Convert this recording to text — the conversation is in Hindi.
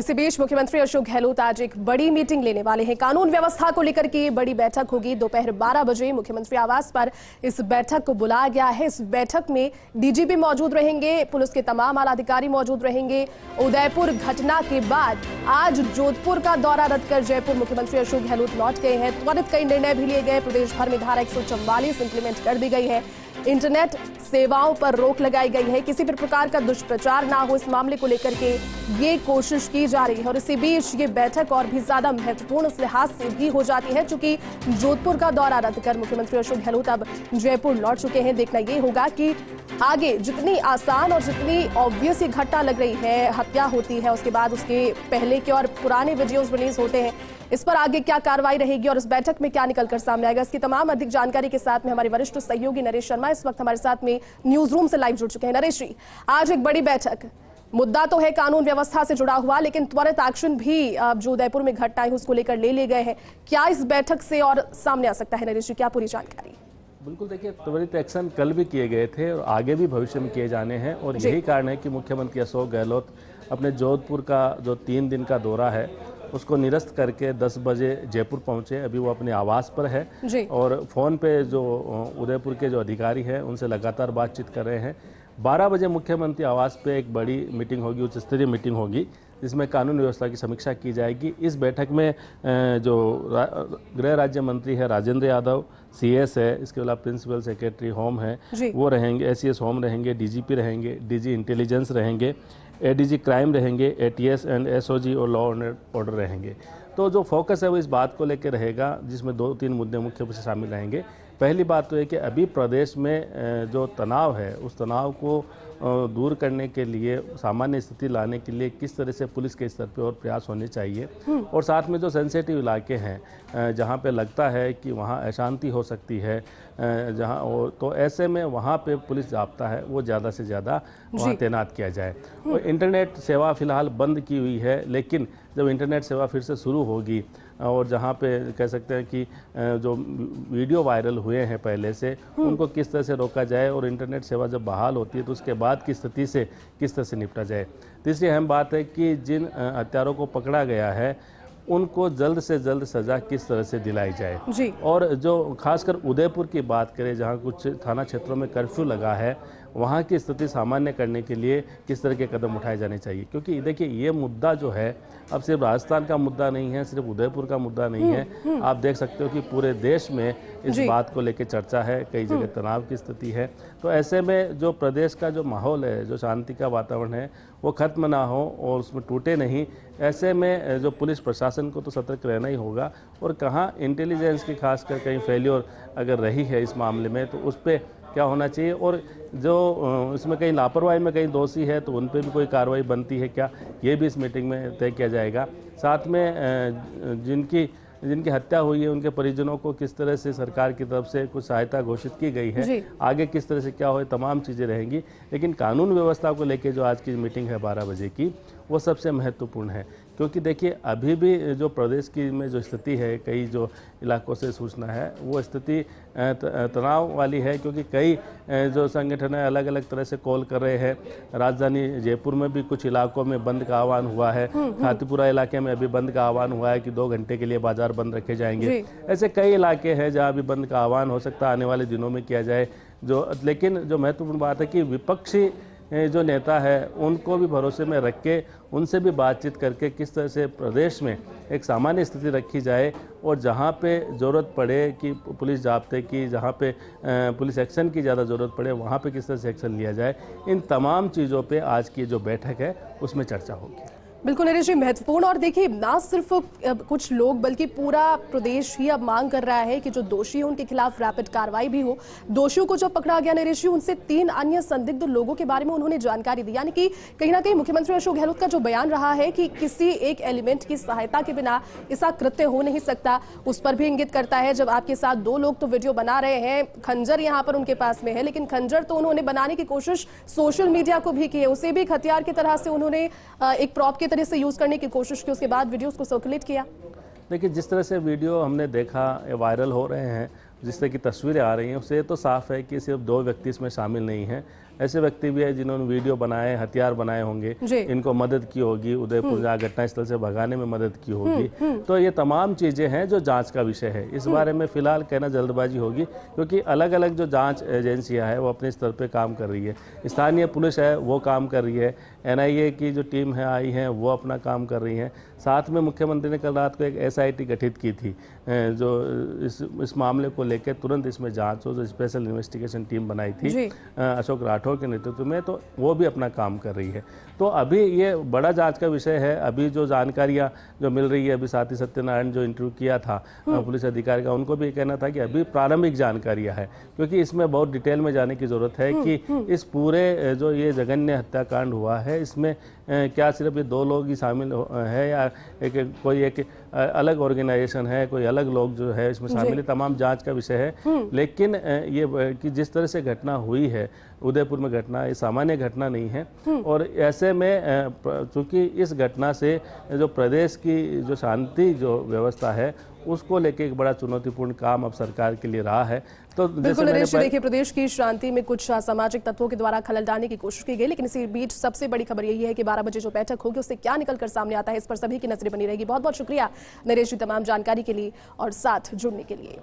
इसी बीच मुख्यमंत्री अशोक गहलोत आज एक बड़ी मीटिंग लेने वाले हैं। कानून व्यवस्था को लेकर के बड़ी बैठक होगी। दोपहर 12 बजे मुख्यमंत्री आवास पर इस बैठक को बुलाया गया है। इस बैठक में डीजीपी मौजूद रहेंगे, पुलिस के तमाम आला अधिकारी मौजूद रहेंगे। उदयपुर घटना के बाद आज जोधपुर का दौरा रद्द कर जयपुर मुख्यमंत्री अशोक गहलोत लौट गए हैं। त्वरित कई निर्णय भी लिए गए। प्रदेश भर में धारा 144 इंप्लीमेंट कर दी गई है। इंटरनेट सेवाओं पर रोक लगाई गई है। किसी भी प्रकार का दुष्प्रचार ना हो, इस मामले को लेकर के ये कोशिश की जा रही है। और इसी बीच ये बैठक और भी ज्यादा महत्वपूर्ण इस लिहाज से भी हो जाती है क्योंकि जोधपुर का दौरा रद्द कर मुख्यमंत्री अशोक गहलोत अब जयपुर लौट चुके हैं। देखना ये होगा कि आगे जितनी आसान और जितनी ऑब्वियस ये घटना लग रही है, हत्या होती है, उसके बाद उसके पहले के और पुराने वीडियोस रिलीज होते हैं, इस पर आगे क्या कार्रवाई रहेगी और इस बैठक में क्या निकलकर सामने आएगा, इसकी तमाम अधिक जानकारी के साथ में हमारे वरिष्ठ सहयोगी नरेश शर्मा इस वक्त हमारे साथ में न्यूज रूम से लाइव जुड़ चुके हैं। नरेश जी, आज एक बड़ी बैठक, मुद्दा तो है कानून व्यवस्था से जुड़ा हुआ, लेकिन त्वरित एक्शन भी जो उदयपुर में घटना है उसको लेकर ले लिए गए हैं। क्या इस बैठक से और सामने आ सकता है नरेश जी, क्या पूरी जानकारी? बिल्कुल, देखिए, त्वरित एक्शन कल भी किए गए थे और आगे भी भविष्य में किए जाने हैं और यही कारण है कि मुख्यमंत्री अशोक गहलोत अपने जोधपुर का जो 3 दिन का दौरा है उसको निरस्त करके 10 बजे जयपुर पहुंचे। अभी वो अपने आवास पर है और फ़ोन पे जो उदयपुर के जो अधिकारी हैं उनसे लगातार बातचीत कर रहे हैं। 12 बजे मुख्यमंत्री आवास पे एक बड़ी मीटिंग होगी, उच्च स्तरीय मीटिंग होगी, जिसमें कानून व्यवस्था की समीक्षा की जाएगी। इस बैठक में जो गृह राज्य मंत्री है राजेंद्र यादव, CS है, इसके अलावा प्रिंसिपल सेक्रेटरी होम है वो रहेंगे, SCS होम रहेंगे, DGP रहेंगे, DG इंटेलिजेंस रहेंगे, ADG क्राइम रहेंगे, ATS एंड SOG और लॉ एंड ऑर्डर रहेंगे। तो जो फोकस है वो इस बात को लेकर रहेगा, जिसमें 2-3 मुद्दे मुख्य रूप से शामिल रहेंगे। पहली बात तो है कि अभी प्रदेश में जो तनाव है उस तनाव को दूर करने के लिए, सामान्य स्थिति लाने के लिए किस तरह से पुलिस के स्तर पे और प्रयास होने चाहिए और साथ में जो सेंसिटिव इलाके हैं जहाँ पे लगता है कि वहाँ अशांति हो सकती है, जहाँ और तो ऐसे में वहाँ पे पुलिस जाब्ता है वो ज़्यादा से ज़्यादा वहाँ तैनात किया जाए। और इंटरनेट सेवा फ़िलहाल बंद की हुई है, लेकिन जब इंटरनेट सेवा फिर से शुरू होगी और जहाँ पे कह सकते हैं कि जो वीडियो वायरल हुए हैं पहले से उनको किस तरह से रोका जाए और इंटरनेट सेवा जब बहाल होती है तो उसके बाद की स्थिति से किस तरह से निपटा जाए। तीसरी अहम बात है कि जिन हत्यारों को पकड़ा गया है उनको जल्द से जल्द सज़ा किस तरह से दिलाई जाए। और जो खासकर उदयपुर की बात करें, जहाँ कुछ थाना क्षेत्रों में कर्फ्यू लगा है, वहाँ की स्थिति सामान्य करने के लिए किस तरह के कदम उठाए जाने चाहिए। क्योंकि देखिए, ये मुद्दा जो है अब सिर्फ राजस्थान का मुद्दा नहीं है, सिर्फ उदयपुर का मुद्दा नहीं है। आप देख सकते हो कि पूरे देश में इस बात को लेकर चर्चा है, कई जगह तनाव की स्थिति है। तो ऐसे में जो प्रदेश का जो माहौल है, जो शांति का वातावरण है, वो खत्म ना हो और उसमें टूटे नहीं। ऐसे में जो पुलिस प्रशासन को तो सतर्क रहना ही होगा और कहाँ इंटेलिजेंस की खासकर कहीं फेल्योर अगर रही है इस मामले में तो उस पर क्या होना चाहिए और जो इसमें कहीं लापरवाही में कहीं दोषी है तो उन पर भी कोई कार्रवाई बनती है क्या, ये भी इस मीटिंग में तय किया जाएगा। साथ में जिनकी हत्या हुई है उनके परिजनों को किस तरह से सरकार की तरफ से कुछ सहायता घोषित की गई है, आगे किस तरह से क्या हो, तमाम चीज़ें रहेंगी। लेकिन कानून व्यवस्था को लेकर जो आज की मीटिंग है 12 बजे की, वो सबसे महत्वपूर्ण है। क्योंकि देखिए, अभी भी जो प्रदेश की में जो स्थिति है, कई जो इलाकों से सूचना है वो स्थिति तनाव वाली है। क्योंकि कई जो संगठन है अलग अलग तरह से कॉल कर रहे हैं। राजधानी जयपुर में भी कुछ इलाकों में बंद का आह्वान हुआ है, खातीपुरा इलाके में अभी बंद का आह्वान हुआ है कि 2 घंटे के लिए बाजार बंद रखे जाएंगे। ऐसे कई इलाके हैं जहाँ भी बंद का आह्वान हो सकता है आने वाले दिनों में किया जाए। लेकिन जो महत्वपूर्ण बात है कि विपक्षी जो नेता है उनको भी भरोसे में रख के उनसे भी बातचीत करके किस तरह से प्रदेश में एक सामान्य स्थिति रखी जाए और जहाँ पे ज़रूरत पड़े कि पुलिस जाब्ते की, जहाँ पे पुलिस एक्शन की ज़्यादा ज़रूरत पड़े वहाँ पे किस तरह से एक्शन लिया जाए। इन तमाम चीज़ों पे आज की जो बैठक है उसमें चर्चा होगी। बिल्कुल नरेश जी, महत्वपूर्ण। और देखिए, ना सिर्फ कुछ लोग बल्कि पूरा प्रदेश ही अब मांग कर रहा है कि जो दोषी हैं उनके खिलाफ रैपिड कार्रवाई भी हो। दोषियों को जब पकड़ा गया नरेश जी, उनसे 3 अन्य संदिग्ध लोगों के बारे में उन्होंने जानकारी दी। यानी कि कहीं ना कहीं मुख्यमंत्री अशोक गहलोत का जो बयान रहा है कि किसी एक एलिमेंट की सहायता के बिना ऐसा कृत्य हो नहीं सकता, उस पर भी इंगित करता है। जब आपके साथ 2 लोग तो वीडियो बना रहे हैं, खंजर यहाँ पर उनके पास में है, लेकिन खंजर तो उन्होंने बनाने की कोशिश सोशल मीडिया को भी की है, उसे भी एक हथियार की तरह से उन्होंने एक प्रॉप की तरह से यूज करने की कोशिश की, उसके बाद वीडियोस को सर्कुलेट किया। देखिए, जिस तरह से वीडियो हमने देखा वायरल हो रहे हैं, जिस तरह की तस्वीरें आ रही हैं, उससे तो साफ है कि सिर्फ 2 व्यक्ति इसमें शामिल नहीं हैं। ऐसे व्यक्ति भी है जिन्होंने वीडियो बनाए, हथियार बनाए होंगे, इनको मदद की होगी, उदयपुर घटनास्थल से भगाने में मदद की होगी। तो ये तमाम चीजें हैं जो जांच का विषय है। इस बारे में फिलहाल कहना जल्दबाजी होगी, क्योंकि अलग अलग जो जांच एजेंसियां हैं वो अपने स्तर पे काम कर रही है। स्थानीय पुलिस है वो काम कर रही है, NIA की जो टीम है आई है वो अपना काम कर रही है। साथ में मुख्यमंत्री ने कल रात को एक SIT गठित की थी जो इस मामले को लेकर तुरंत इसमें जांच हो, जो स्पेशल इन्वेस्टिगेशन टीम बनाई थी अशोक राठौर के नेतृत्व में, तो वो भी अपना काम कर रही है। तो अभी ये बड़ा जांच का विषय है। अभी जो जानकारियां जो मिल रही है, अभी साथी सत्यनारायण जो इंटरव्यू किया था पुलिस अधिकारी का, उनको भी कहना था कि अभी प्रारंभिक जानकारियां है, क्योंकि इसमें बहुत डिटेल में जाने की जरूरत है कि इस पूरे जो ये जघन्य हत्याकांड हुआ है इसमें क्या सिर्फ ये 2 लोग ही शामिल है या कोई एक अलग ऑर्गेनाइजेशन है, कोई अलग लोग जो है इसमें शामिल है, तमाम जांच का विषय है। लेकिन ये कि जिस तरह से घटना हुई है उदयपुर में घटना, ये सामान्य घटना नहीं है। और ऐसे में चूंकि इस घटना से जो प्रदेश की जो शांति जो व्यवस्था है उसको लेके एक बड़ा चुनौतीपूर्ण काम अब सरकार के लिए रहा है। तो बिल्कुल नरेश, देखिए प्रदेश की शांति में कुछ असामाजिक तत्वों के द्वारा खलल डालने की कोशिश की गई, लेकिन इसी बीच सबसे बड़ी खबर यही है कि 12 बजे जो बैठक होगी उससे क्या निकलकर सामने आता है, इस पर सभी की नजरें बनी रहेगी। बहुत बहुत शुक्रिया नरेश जी तमाम जानकारी के लिए और साथ जुड़ने के लिए।